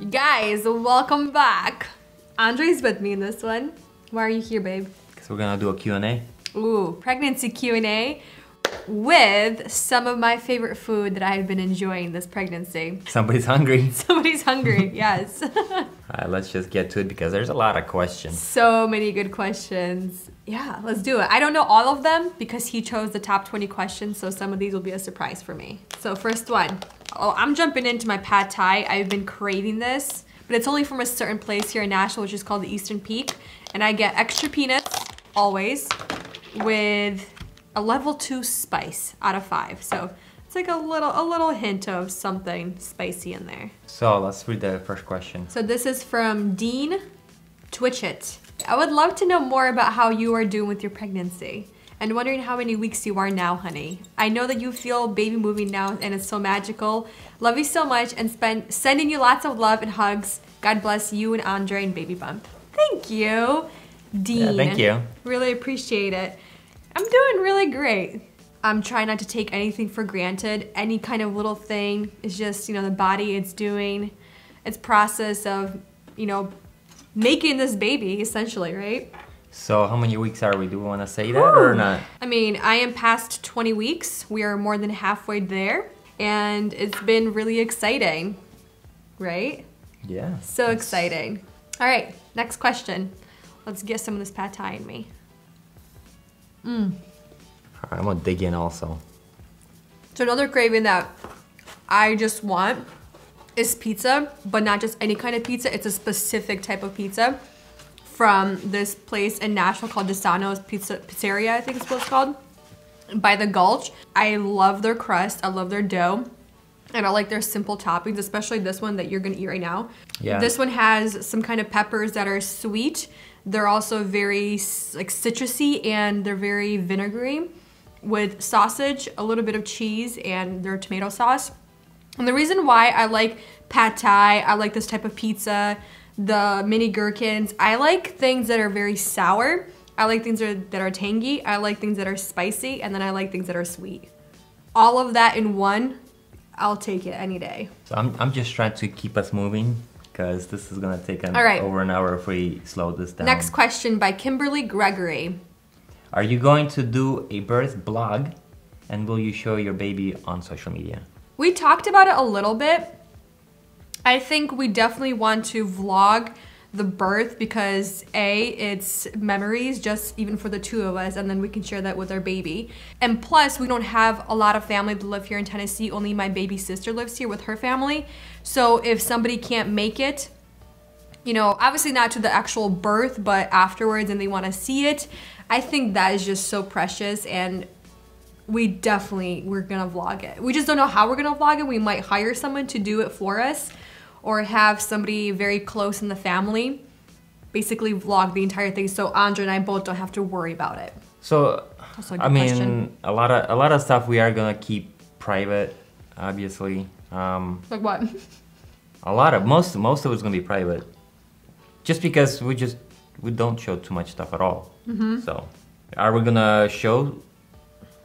Guys, welcome back. Andre's with me in this one. Why are you here, babe? Because we're gonna do a Q&A. Ooh, pregnancy Q&A with some of my favorite food that I have been enjoying this pregnancy. Somebody's hungry. Somebody's hungry, yes. Alright, let's just get to it because there's a lot of questions. So many good questions. Yeah, let's do it. I don't know all of them because he chose the top 20 questions, so some of these will be a surprise for me. So first one. Oh, I'm jumping into my pad thai. I've been craving this, but it's only from a certain place here in Nashville, which is called the Eastern Peak. And I get extra peanuts, always, with a level 2 spice out of 5. So it's like a little hint of something spicy in there. So let's read the first question. So this is from Dean Twitchit. I would love to know more about how you are doing with your pregnancy. And wondering how many weeks you are now, honey. I know that you feel baby moving now and it's so magical. Love you so much and sending you lots of love and hugs. God bless you and Andre and baby bump. Thank you, Dean. Yeah, thank you. Really appreciate it. I'm doing really great. I'm trying not to take anything for granted. Any kind of little thing is just, you know, the body, it's doing its process of, you know, making this baby essentially, right? So how many weeks are we? Do we want to say that or not? I mean, I am past 20 weeks. We are more than halfway there. And it's been really exciting, right? Yeah. So exciting. All right, next question. Let's get some of this pad thai in me. Alright, I'm gonna dig in also. So another craving that I just want is pizza, but not just any kind of pizza. It's a specific type of pizza from this place in Nashville called Desano's Pizzeria, I think is what it's called, by the Gulch. I love their crust, I love their dough, and I like their simple toppings, especially this one that you're gonna eat right now. Yeah. This one has some kind of peppers that are sweet. They're also very like citrusy and they're very vinegary with sausage, a little bit of cheese, and their tomato sauce. And the reason why I like pad thai, I like this type of pizza, the mini gherkins. I like things that are very sour. I like things that are tangy. I like things that are spicy, and then I like things that are sweet. All of that in one, I'll take it any day. So I'm just trying to keep us moving because this is gonna take right. over an hour if we slow this down. Next question by Kimberly Gregory. Are you going to do a birth blog and will you show your baby on social media? We talked about it a little bit. I think we definitely want to vlog the birth because A, it's memories just even for the two of us, and then we can share that with our baby. And plus, we don't have a lot of family that live here in Tennessee. Only my baby sister lives here with her family. So if somebody can't make it, you know, obviously not to the actual birth, but afterwards and they want to see it, I think that is just so precious, and we're gonna vlog it. We just don't know how we're gonna vlog it. We might hire someone to do it for us, or have somebody very close in the family basically vlog the entire thing so Andre and I both don't have to worry about it. So, I mean, a lot of stuff we are gonna keep private, obviously. Like what? Most of it's gonna be private. Just because we don't show too much stuff at all. So, are we gonna show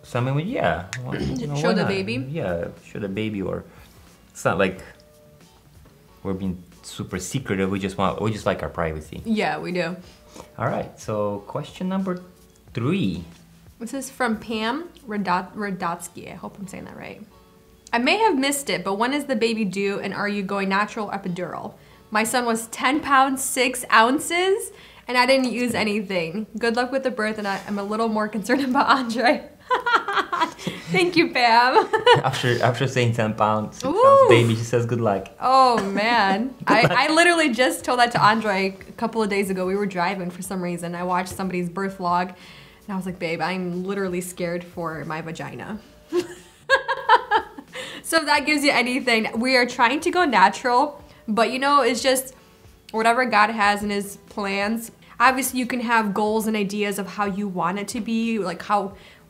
something? Yeah. Well, you know, show the baby? Yeah, show the baby, or it's not like we're being super secretive. We just like our privacy. Yeah, we do. All right. So question number 3. This is from Pam Radotsky. I hope I'm saying that right. I may have missed it, but when is the baby due, and are you going natural epidural? My son was 10 pounds 6 ounces, and I didn't use anything. Good luck with the birth, and I'm a little more concerned about Andre. Thank you, Pam. after saying 10 pounds, 6 ounce baby, she says good luck. Oh man. I literally just told that to Andre a couple of days ago. We were driving for some reason. I watched somebody's birth vlog and I was like, babe, I'm literally scared for my vagina. So if that gives you anything, we are trying to go natural, but you know, it's just whatever God has in his plans. Obviously you can have goals and ideas of how you want it to be, like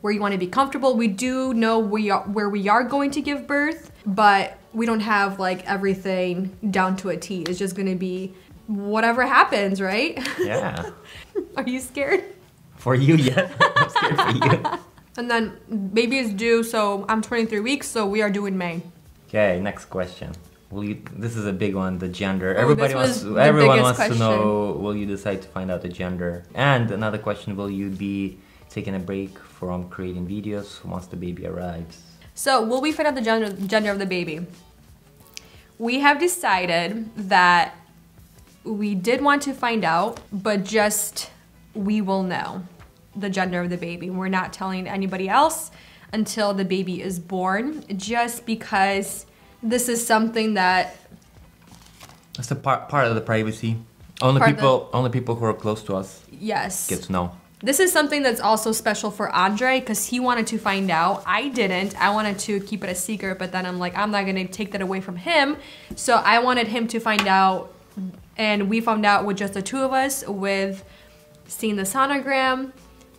where you want to be comfortable. We do know where we are going to give birth, but we don't have like everything down to a T. It's just gonna be whatever happens, right? Yeah. Are you scared? For you, yeah. Good for you. And then baby is due, so I'm 23 weeks, so we are due in May. Okay, next question. This is a big one, the gender. Oh, Everyone wants to know, will you decide to find out the gender? And another question, will you be taking a break from creating videos once the baby arrives? So, will we find out the gender of the baby? We have decided that we did want to find out, but just we will know the gender of the baby. We're not telling anybody else until the baby is born, just because this is something that... It's a part of the privacy. Only people who are close to us get to know. This is something that's also special for Andre because he wanted to find out. I didn't. I wanted to keep it a secret, but then I'm like, I'm not going to take that away from him. So I wanted him to find out, and we found out with just the two of us with seeing the sonogram.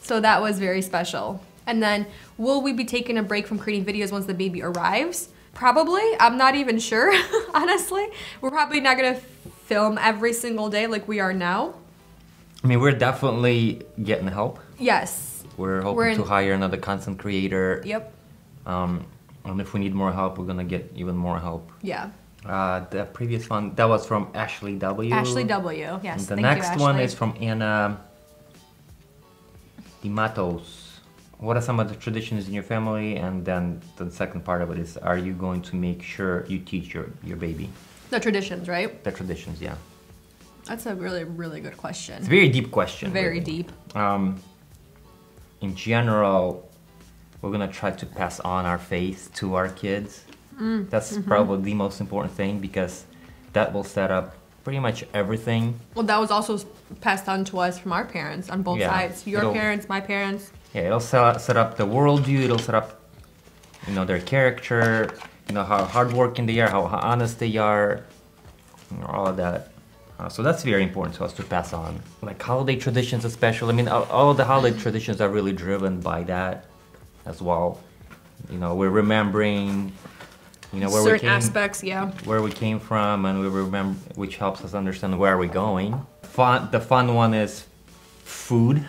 So that was very special. And then, will we be taking a break from creating videos once the baby arrives? Probably. I'm not even sure, honestly. We're probably not going to film every single day like we are now. I mean, we're definitely getting help. Yes. We're hoping to hire another content creator. Yep. And if we need more help, we're going to get even more help. Yeah. The previous one, that was from Ashley W. Ashley W, yes. The next one is from Anna Dimatos. What are some of the traditions in your family? And then the second part of it is, are you going to make sure you teach your baby? The traditions, right? The traditions, yeah. That's a really, really good question. It's a very deep question. Very deep. In general, we're gonna try to pass on our faith to our kids. That's probably the most important thing, because that will set up pretty much everything. Well, that was also passed on to us from our parents on both sides. Your parents, my parents. Yeah, it'll set up the worldview. It'll set up, their character. How hardworking they are, how honest they are, all of that. So that's very important to us to pass on. Like holiday traditions especially. I mean, all of the holiday traditions are really driven by that as well. We're remembering, where certain aspects, where we came from, and we remember, which helps us understand where we're going. The fun one is food.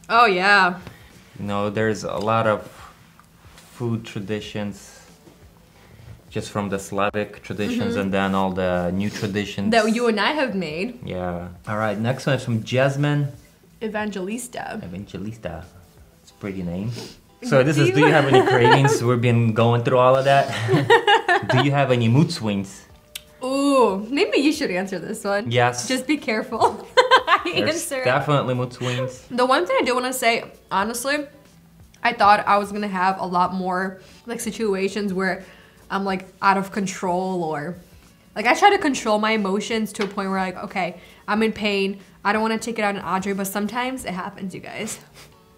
Oh yeah. There's a lot of food traditions just from the Slavic traditions, and then all the new traditions that you and I have made. Yeah. All right, next one is from Jasmine Evangelista. It's a pretty name. So do you have any cravings? We've been going through all of that. Do you have any mood swings? Ooh, maybe you should answer this one. Yes. Just be careful. There's definitely mood swings. The one thing I do want to say, honestly, I thought I was gonna have a lot more like situations where I'm like out of control, or like I try to control my emotions to a point where like, okay, I'm in pain. I don't want to take it out on Audrey, but sometimes it happens, you guys.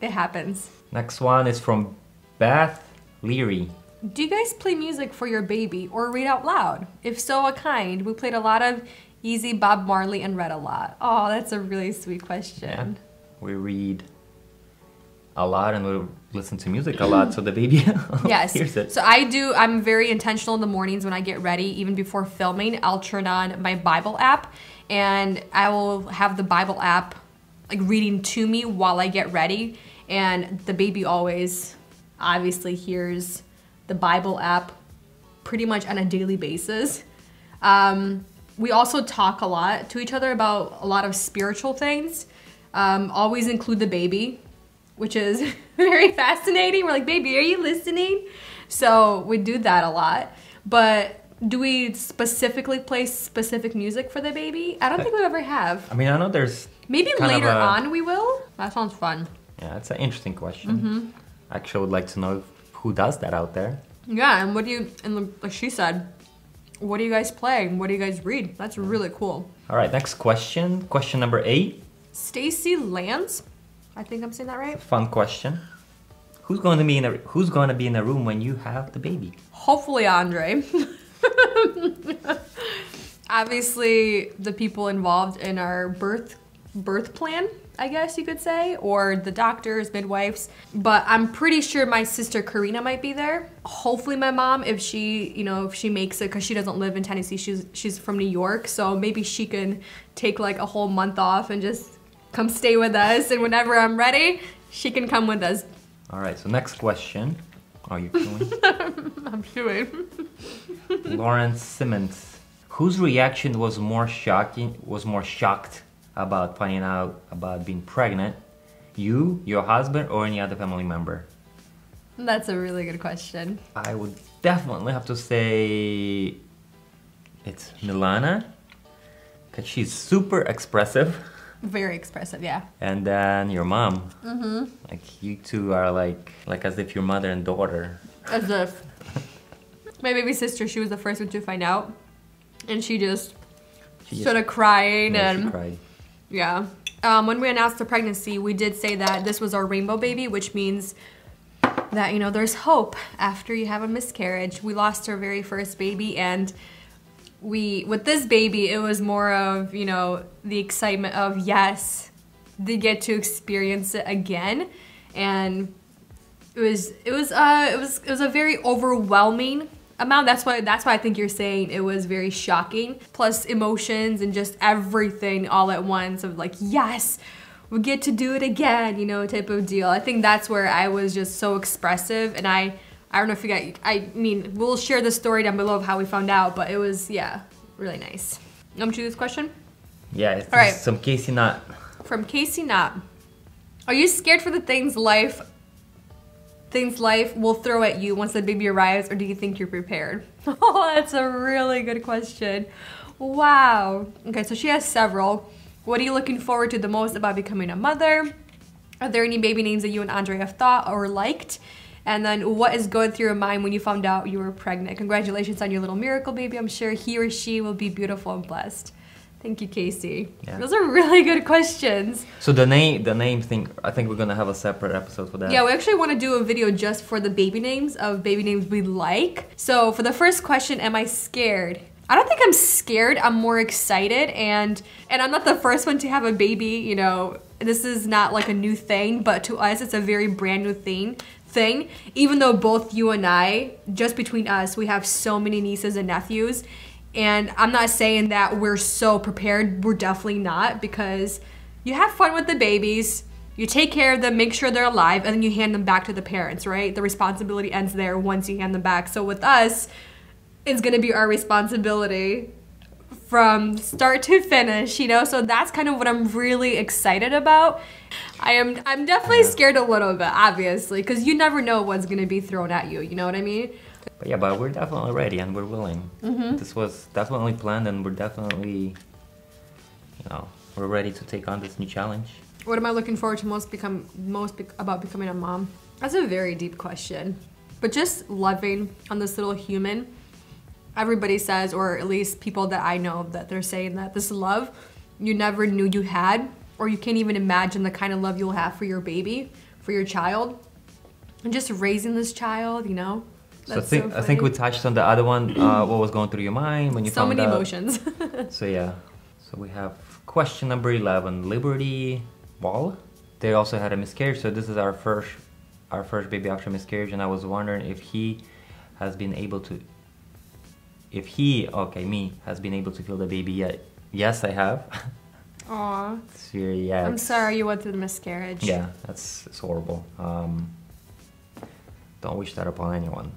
It happens. Next one is from Beth Leary. Do you guys play music for your baby or read out loud? If so, what kind? We played a lot of Easy Bob Marley and read a lot. Oh, that's a really sweet question. Yeah. We read a lot and we listen to music a lot, so the baby hears it. So I'm very intentional in the mornings when I get ready. Even before filming, I'll turn on my Bible app and I will have the Bible app like reading to me while I get ready, and the baby always obviously hears the Bible app pretty much on a daily basis. We also talk a lot to each other about a lot of spiritual things. Always include the baby, which is very fascinating. We're like, baby, are you listening? So we do that a lot. But do we specifically play specific music for the baby? I don't think we ever have. I mean, I know there's maybe later on we will. That sounds fun. Yeah, it's an interesting question. I actually would like to know who does that out there. Yeah, and like she said, what do you guys play? What do you guys read? That's really cool. All right, next question. Question number 8. Stacy Lance. I think I'm saying that right. Fun question. Who's going to be in the room when you have the baby? Hopefully Andre. Obviously, the people involved in our birth plan, I guess you could say, or the doctors, midwives. But I'm pretty sure my sister Karina might be there. Hopefully my mom, if she makes it, because she doesn't live in Tennessee, she's from New York, so maybe she can take like a whole month off and just come stay with us, and whenever I'm ready, she can come with us All right, so next question. Are you chewing? I'm chewing. Lawrence Simmons. Whose reaction was more shocked about finding out about being pregnant? You, your husband, or any other family member? That's a really good question. I would definitely have to say it's Milana, because she's super expressive. Very expressive, yeah. And then your mom. Like you two are like as if you're mother and daughter. As if. My baby sister, she was the first one to find out. And she just started crying and... She cried. Yeah. When we announced the pregnancy, we did say that this was our rainbow baby, which means that, you know, there's hope after you have a miscarriage. We lost our very first baby, and with this baby, it was more of, you know, the excitement of, yes, they get to experience it again. And it was a very overwhelming amount. That's why I think you're saying it was very shocking. Plus emotions and just everything all at once of like, yes, we get to do it again, you know, type of deal. I think that's where I was just so expressive, and I don't know if you got, I mean, we'll share the story down below of how we found out, but it was, yeah, really nice. You want me to do this question? Yeah, it's all right. Some Casey Knott. From Casey Knott. Are you scared for the things life will throw at you once the baby arrives, or do you think you're prepared? Oh, that's a really good question. Wow. Okay, so she has several. What are you looking forward to the most about becoming a mother? Are there any baby names that you and Andre have thought or liked? And then what is going through your mind when you found out you were pregnant? Congratulations on your little miracle baby. I'm sure he or she will be beautiful and blessed. Thank you, Casey. Yeah. Those are really good questions. So the name thing, I think we're gonna have a separate episode for that. Yeah, we actually want to do a video just for the baby names we like. So for the first question, am I scared? I don't think I'm scared. I'm more excited, and I'm not the first one to have a baby. You know, this is not like a new thing, but to us, it's a very brand new thing. Even though both you and I, just between us, we have so many nieces and nephews. And I'm not saying that we're so prepared. We're definitely not, because you have fun with the babies, you take care of them, make sure they're alive, and then you hand them back to the parents, right? The responsibility ends there once you hand them back. So with us, it's gonna be our responsibility from start to finish, you know? So that's kind of what I'm really excited about. I'm definitely scared a little bit, obviously, because you never know what's gonna be thrown at you, you know what I mean? But yeah, but we're definitely ready and we're willing. This was definitely planned, and we're definitely, you know, we're ready to take on this new challenge. What am I looking forward to most about becoming a mom? That's a very deep question. But just loving on this little human. Everybody says, or at least people that I know, that they're saying that this love you never knew you had, or you can't even imagine the kind of love you'll have for your baby, for your child, and just raising this child, you know? That's so I think we touched on the other one. What was going through your mind when you found out? So many emotions. So yeah. So we have question number 11, Liberty Wall. They also had a miscarriage, so this is our first baby after miscarriage, and I was wondering if he has been able to, me, has been able to feel the baby yet. Yes, I have. Aw. Yeah. I'm sorry you went through the miscarriage. Yeah, it's horrible. Don't wish that upon anyone.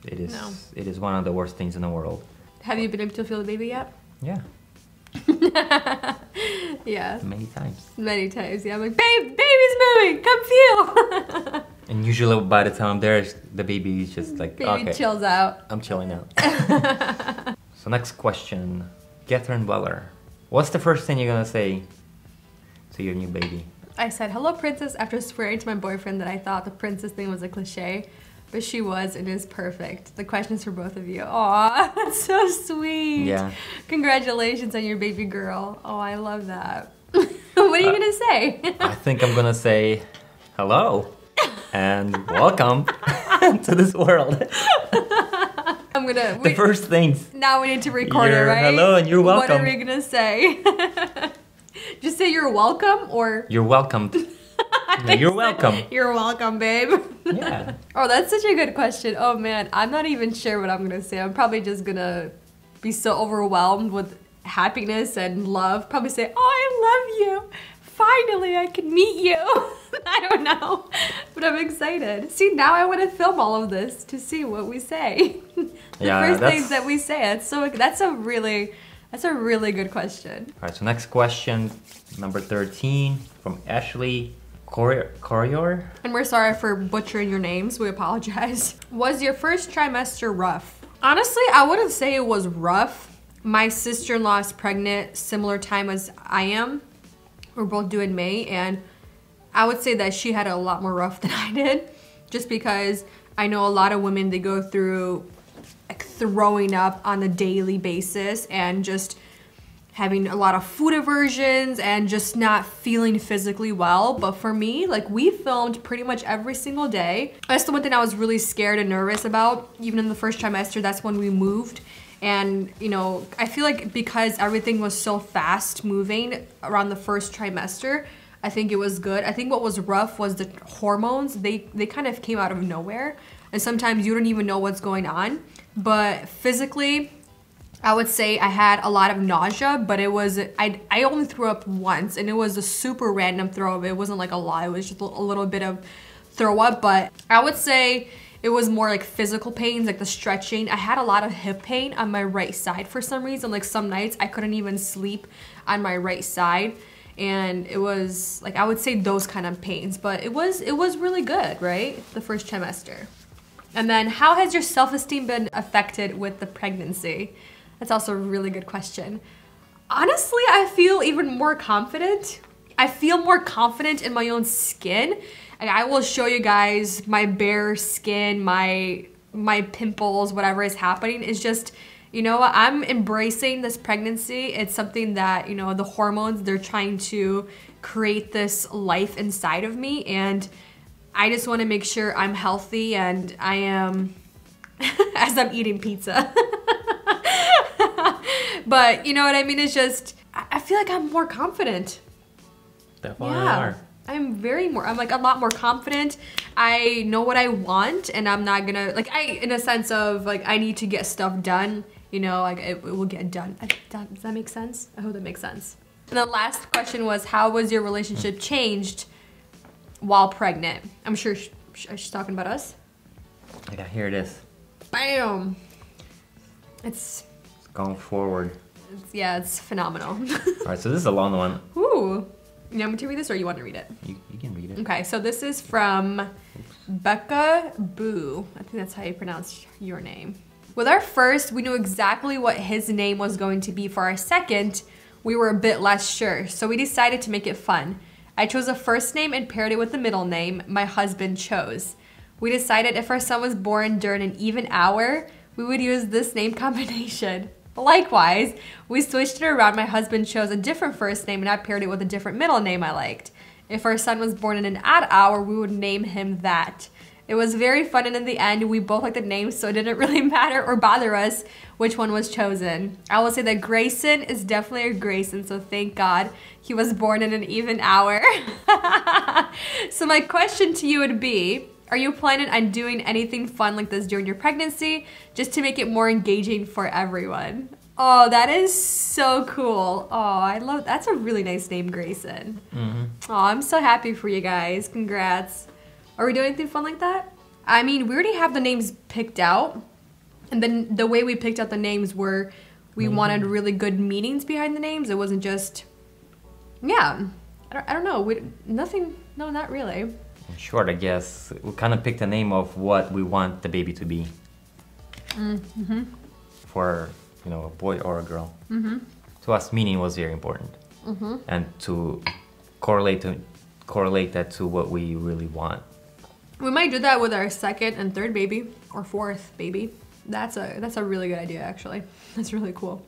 It is one of the worst things in the world. Have you been able to feel the baby yet? Yeah. Yeah. Many times. Many times, yeah. I'm like, baby's moving, come feel. And usually by the time I'm there, the baby is just like, baby okay. chills out. I'm chilling out. So next question, Catherine Weller. What's the first thing you're gonna say to your new baby? I said, hello, princess, after swearing to my boyfriend that I thought the princess thing was a cliche. But she was and is perfect. The question's for both of you. Aw, that's so sweet. Yeah. Congratulations on your baby girl. Oh, I love that. What are you gonna say? I think I'm gonna say hello and welcome to this world. The first things. Now we need to record it, right? Hello and you're welcome. What are we gonna say? Just say you're welcome, or? You're welcomed. No, you're welcome. You're welcome, babe. Yeah. Oh, that's such a good question. Oh man, I'm not even sure what I'm gonna say. I'm probably just gonna be so overwhelmed with happiness and love. Probably say, oh, I love you. Finally, I can meet you. I don't know. But But I'm excited. See, now I want to film all of this to see what we say. Yeah, first things that we say. That's a really good question. All right, so next question, number 13 from Ashley Corrior. And we're sorry for butchering your names. We apologize. Was your first trimester rough? Honestly, I wouldn't say it was rough. My sister-in-law is pregnant similar time as I am. We're both due in May, and I would say that she had it a lot more rough than I did, just because I know a lot of women, they go through like throwing up on a daily basis and just having a lot of food aversions and just not feeling physically well. But for me, like, we filmed pretty much every single day. That's the one thing I was really scared and nervous about. Even in the first trimester, that's when we moved. And, you know, I feel like because everything was so fast moving around the first trimester, I think it was good. I think what was rough was the hormones. They kind of came out of nowhere. And sometimes you don't even know what's going on. But physically, I would say I had a lot of nausea, but it was, I only threw up once, and it was a super random throw up. It wasn't like a lot, it was just a little bit of throw up, but I would say it was more like physical pains, like the stretching. I had a lot of hip pain on my right side for some reason. Like some nights I couldn't even sleep on my right side. And it was like, I would say those kind of pains, but it was really good, right? The first trimester. And then how has your self-esteem been affected with the pregnancy? That's also a really good question. Honestly, I feel even more confident. I feel more confident in my own skin. And I will show you guys my bare skin, my pimples, whatever is happening. It's just, you know, I'm embracing this pregnancy. It's something that, you know, the hormones, they're trying to create this life inside of me. And I just want to make sure I'm healthy, and I am, as I'm eating pizza. But you know what I mean? It's just, I feel like I'm more confident. Definitely are. I'm like a lot more confident. I know what I want, and I'm not gonna, like, in a sense of like, I need to get stuff done, you know, like it will get done. Does that make sense? I hope that makes sense. And the last question was, how was your relationship changed while pregnant? I'm sure she's talking about us. Yeah, here it is. Bam! It's going forward. It's phenomenal. All right, so this is a long one. Ooh. You want me to read this, or you want to read it? You can read it. Okay, so this is from Becca Boo. I think that's how you pronounce your name. With our first, we knew exactly what his name was going to be. For our second, we were a bit less sure, so we decided to make it fun. I chose a first name and paired it with the middle name my husband chose. We decided if our son was born during an even hour, we would use this name combination. Likewise, we switched it around. My husband chose a different first name, and I paired it with a different middle name I liked. If our son was born in an odd hour, we would name him that. It was very fun, and in the end, we both liked the name, so it didn't really matter or bother us which one was chosen. I will say that Grayson is definitely a Grayson, so thank God he was born in an even hour. So my question to you would be, are you planning on doing anything fun like this during your pregnancy, just to make it more engaging for everyone? Oh, that is so cool. Oh, I love, that's a really nice name, Grayson. Oh, I'm so happy for you guys. Congrats. Are we doing anything fun like that? I mean, we already have the names picked out. And then the way we picked out the names were, we wanted really good meanings behind the names. It wasn't just, yeah, I don't know. Nothing, no, not really. In short, I guess, we kind of picked a name of what we want the baby to be. For, you know, a boy or a girl. To us, meaning was very important. And to correlate that to what we really want. We might do that with our second and third baby, or fourth baby. That's a really good idea, actually. That's really cool.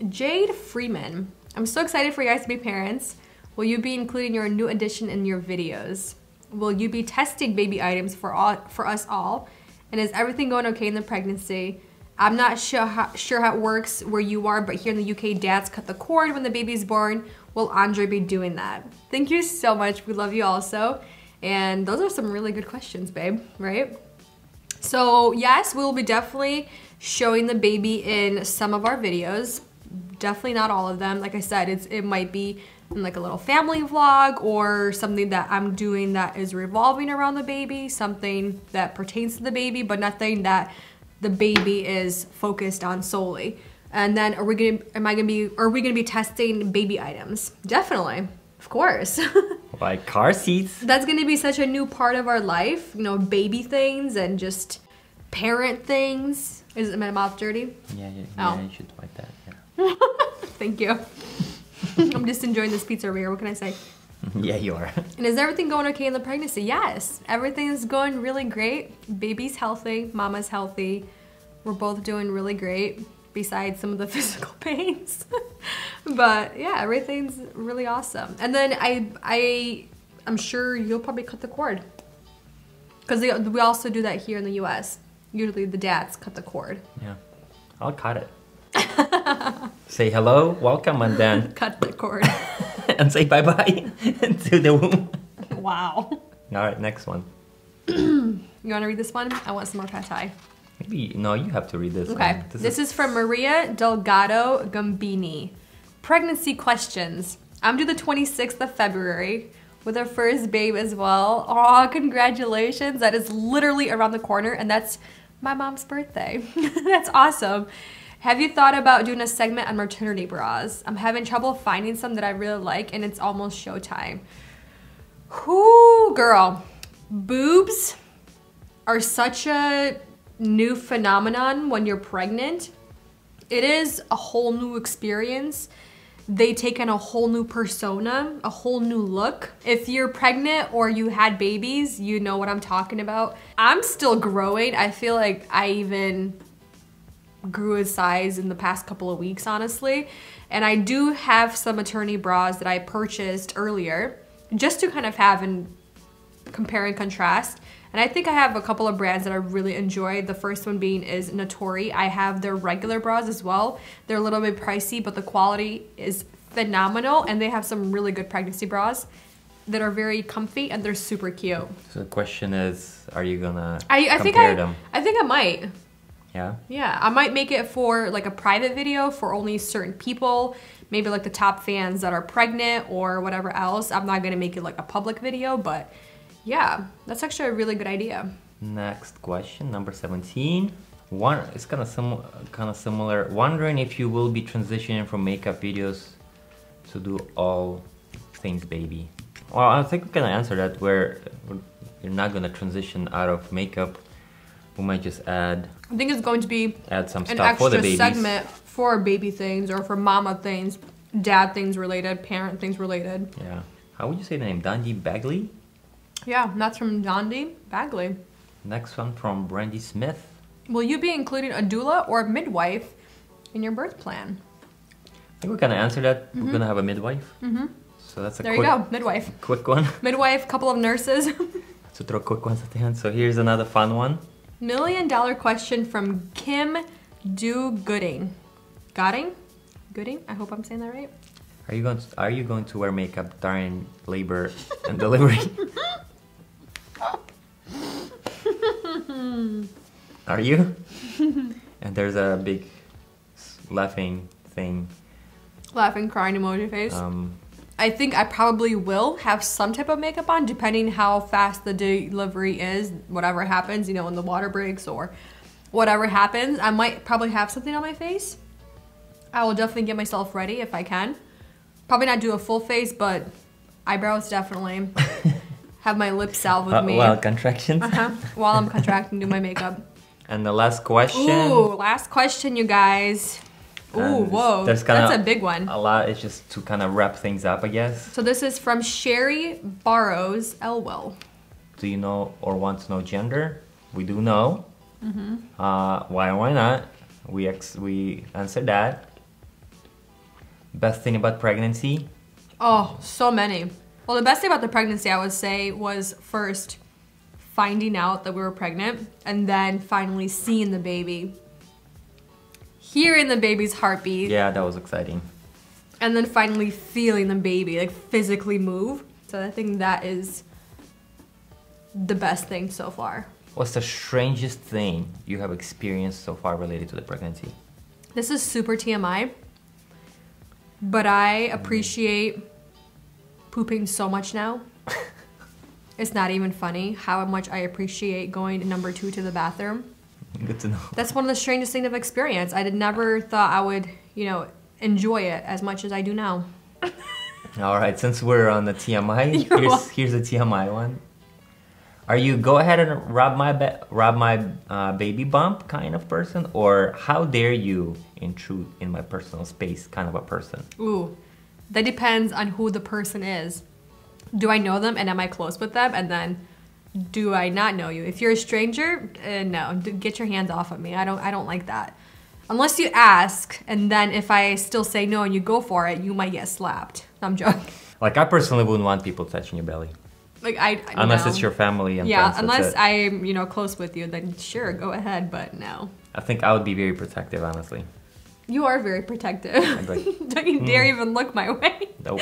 Jade Freeman. I'm so excited for you guys to be parents. Will you be including your new addition in your videos? Will you be testing baby items for us all? And is everything going okay in the pregnancy? I'm not sure how it works where you are, but here in the UK, dads cut the cord when the baby's born. Will Andre be doing that? Thank you so much. We love you also. And those are some really good questions, babe, right? So yes, we'll be definitely showing the baby in some of our videos. Definitely not all of them. Like I said, it might be in like a little family vlog, or something that I'm doing that is revolving around the baby, something that pertains to the baby, but nothing that the baby is focused on solely. And then are we gonna be testing baby items? Definitely, of course. Like car seats. That's gonna be such a new part of our life, you know, baby things and just parent things. Is my mouth dirty? Yeah, Oh. you should wipe that. Yeah. Thank you. I'm just enjoying this pizza over here. What can I say? Yeah, you are. And is everything going okay in the pregnancy? Yes, everything is going really great. Baby's healthy, mama's healthy. We're both doing really great, besides some of the physical pains. But yeah, everything's really awesome. And then I'm sure you'll probably cut the cord, because we also do that here in the US. Usually the dads cut the cord. Yeah, I'll cut it. Say hello, welcome, and then Cut the cord. and say bye-bye to the womb. Wow. All right, next one. You want to read this one? I want some more pad thai. Maybe, no, you have to read this Okay, one. this is from Maria Delgado Gambini. Pregnancy questions. I'm due the 26th of February with our first babe as well. Aw, congratulations. That is literally around the corner, and that's my mom's birthday. That's awesome. Have you thought about doing a segment on maternity bras? I'm having trouble finding some that I really like, and it's almost showtime. Whoo, girl. Boobs are such a new phenomenon when you're pregnant. It is a whole new experience. They take on a whole new persona, a whole new look. If you're pregnant or you had babies, you know what I'm talking about. I'm still growing. I feel like I even grew in size in the past couple of weeks, honestly. And I do have some maternity bras that I purchased earlier just to kind of have and compare and contrast. And I think I have a couple of brands that I really enjoy. The first one being is Natori. I have their regular bras as well. They're a little bit pricey, but the quality is phenomenal. And they have some really good pregnancy bras that are very comfy, and they're super cute. So the question is, are you gonna compare them? I think I might. Yeah? Yeah, I might make it for like a private video for only certain people. Maybe like the top fans that are pregnant or whatever else. I'm not gonna make it like a public video, but yeah, that's actually a really good idea. Next question, number 17. It's kind of similar. Wondering if you will be transitioning from makeup videos to do all things baby. Well, I think we can answer that where you're not gonna transition out of makeup. We might just I think it's going to be some an stuff for the extra babies. segment for baby things or for mama things, dad things related, parent things related. Yeah. How would you say the name? Dundee Bagley? Yeah, that's from Dundee Bagley. Next one from Brandy Smith. Will you be including a doula or midwife in your birth plan? I think we're gonna answer that. We're gonna have a midwife. So that's There you go, midwife. Quick one. Midwife, couple of nurses. To throw quick ones at the end. So here's another fun one. $1 million question from Kim Do Gooding. Gooding? I hope I'm saying that right. Are you going to wear makeup during labor and delivery? Are you? And there's a big laughing thing. Laughing, crying emoji face. I think I probably will have some type of makeup on, depending how fast the delivery is, whatever happens, you know, when the water breaks or whatever happens. I might probably have something on my face. I will definitely get myself ready if I can. Probably not do a full face, but eyebrows definitely. Have my lips salve with me. While contractions. While I'm contracting, do my makeup. And the last question. Ooh, last question, you guys. Ooh, whoa, that's a big one. A lot. It's just to kind of wrap things up, I guess. So this is from Sherry Barrows Elwell. Do you know or want to know gender? We do know. Why not? We answered that. Best thing about pregnancy? Oh, so many. Well, the best thing about the pregnancy, I would say, was first finding out that we were pregnant, and then finally seeing the baby. Hearing the baby's heartbeat. Yeah, that was exciting. And then finally feeling the baby, like physically move. So I think that is the best thing so far. What's the strangest thing you have experienced so far related to the pregnancy? This is super TMI, but I appreciate pooping so much now. It's not even funny how much I appreciate going number 2 to the bathroom. Good to know. That's one of the strangest things I've experienced. I never thought I would, you know, enjoy it as much as I do now. All right, since we're on the TMI, here's a TMI one. Are you go ahead and rob my baby bump kind of person, or how dare you intrude in my personal space kind of a person? Ooh, that depends on who the person is. Do I know them and am I close with them? And then do I not know you? If you're a stranger, no, get your hands off of me. I don't like that. Unless you ask, and then if I still say no and you go for it, you might get slapped. I'm joking. Like, I personally wouldn't want people touching your belly. Like, unless it's your family and yeah, friends. unless I'm, you know, close with you, then sure, go ahead, but no. I think I would be very protective, honestly. You are very protective. Like, don't you dare even look my way. Nope.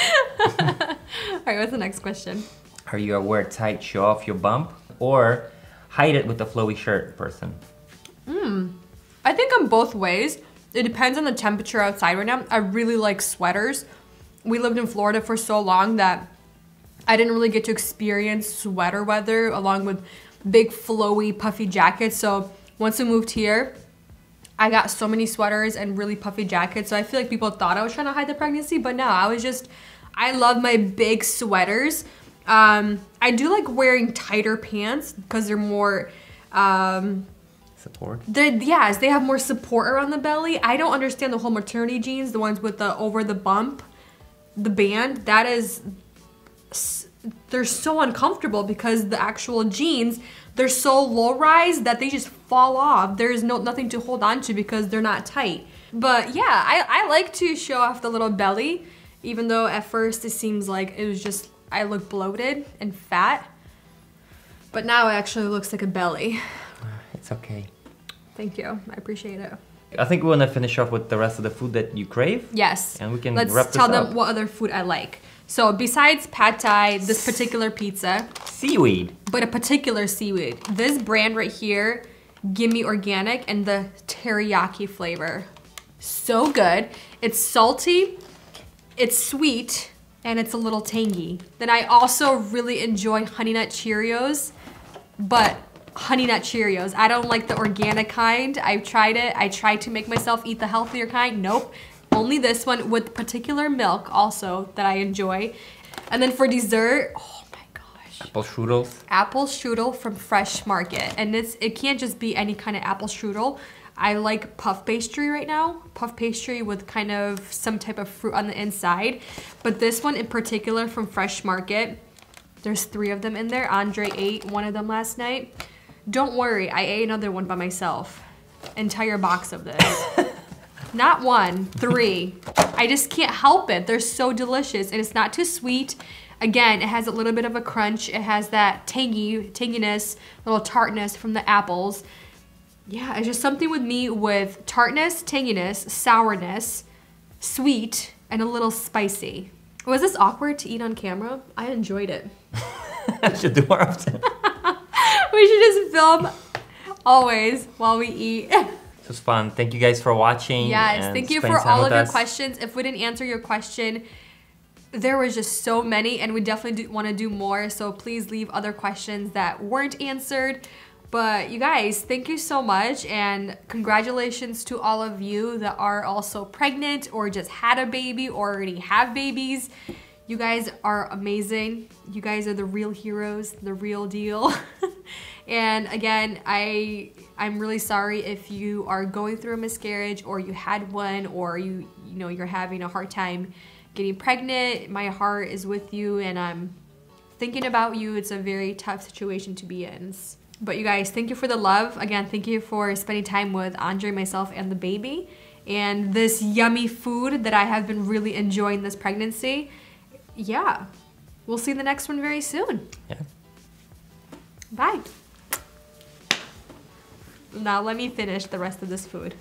Alright, what's the next question? Are you a wear tight, show off your bump, or hide it with a flowy shirt person? I think I'm both ways. It depends on the temperature outside right now. I really like sweaters. We lived in Florida for so long that I didn't really get to experience sweater weather along with big flowy puffy jackets. So once we moved here, I got so many sweaters and really puffy jackets. So I feel like people thought I was trying to hide the pregnancy, but no, I love my big sweaters. I do like wearing tighter pants because they're more, support? Yes, they have more support around the belly. I don't understand the whole maternity jeans, the ones with the over the bump, the band. They're so uncomfortable because the actual jeans, they're so low rise that they just fall off. There's nothing to hold on to because they're not tight. But yeah, I like to show off the little belly, even though at first it seems like it was just, I look bloated and fat. But now it actually looks like a belly. It's okay. Thank you, I appreciate it. I think we want to finish off with the rest of the food that you crave. Yes. And we can Let's wrap this tell up. them what other food I like. So besides pad thai, this particular pizza. Seaweed. But a particular seaweed. This brand right here, Gimme Organic, and the teriyaki flavor. So good. It's salty, it's sweet, and it's a little tangy. Then I also really enjoy Honey Nut Cheerios, but Honey Nut Cheerios. I don't like the organic kind. I've tried it. I tried to make myself eat the healthier kind. Nope. Only this one with particular milk also that I enjoy. And then for dessert, oh my gosh. Apple strudels. Apple strudel from Fresh Market. And it can't just be any kind of apple strudel. I like puff pastry right now. Puff pastry with kind of some type of fruit on the inside. But this one in particular from Fresh Market, there's 3 of them in there. Andre ate one of them last night. Don't worry, I ate another one by myself. Entire box of this. Not 1, 3. I just can't help it. They're so delicious and it's not too sweet. Again, it has a little bit of a crunch. It has that tanginess, little tartness from the apples. Yeah, it's just something with me with tartness, tanginess, sourness, sweet, and a little spicy. Was this awkward to eat on camera? I enjoyed it. I should do more often. We should just film always while we eat. This was fun. Thank you guys for watching. Yes, thank you for all of your questions. If we didn't answer your question, there was just so many and we definitely want to do more. So please leave other questions that weren't answered. But you guys, thank you so much and congratulations to all of you that are also pregnant or just had a baby or already have babies. You guys are amazing. You guys are the real heroes, the real deal. And again, I'm really sorry if you are going through a miscarriage or you had one or you're having a hard time getting pregnant. My heart is with you and I'm thinking about you. It's a very tough situation to be in. But you guys, thank you for the love. Again, thank you for spending time with Andre, myself, and the baby. And this yummy food that I have been really enjoying this pregnancy. Yeah, we'll see the next one very soon. Yeah. Bye. Now let me finish the rest of this food.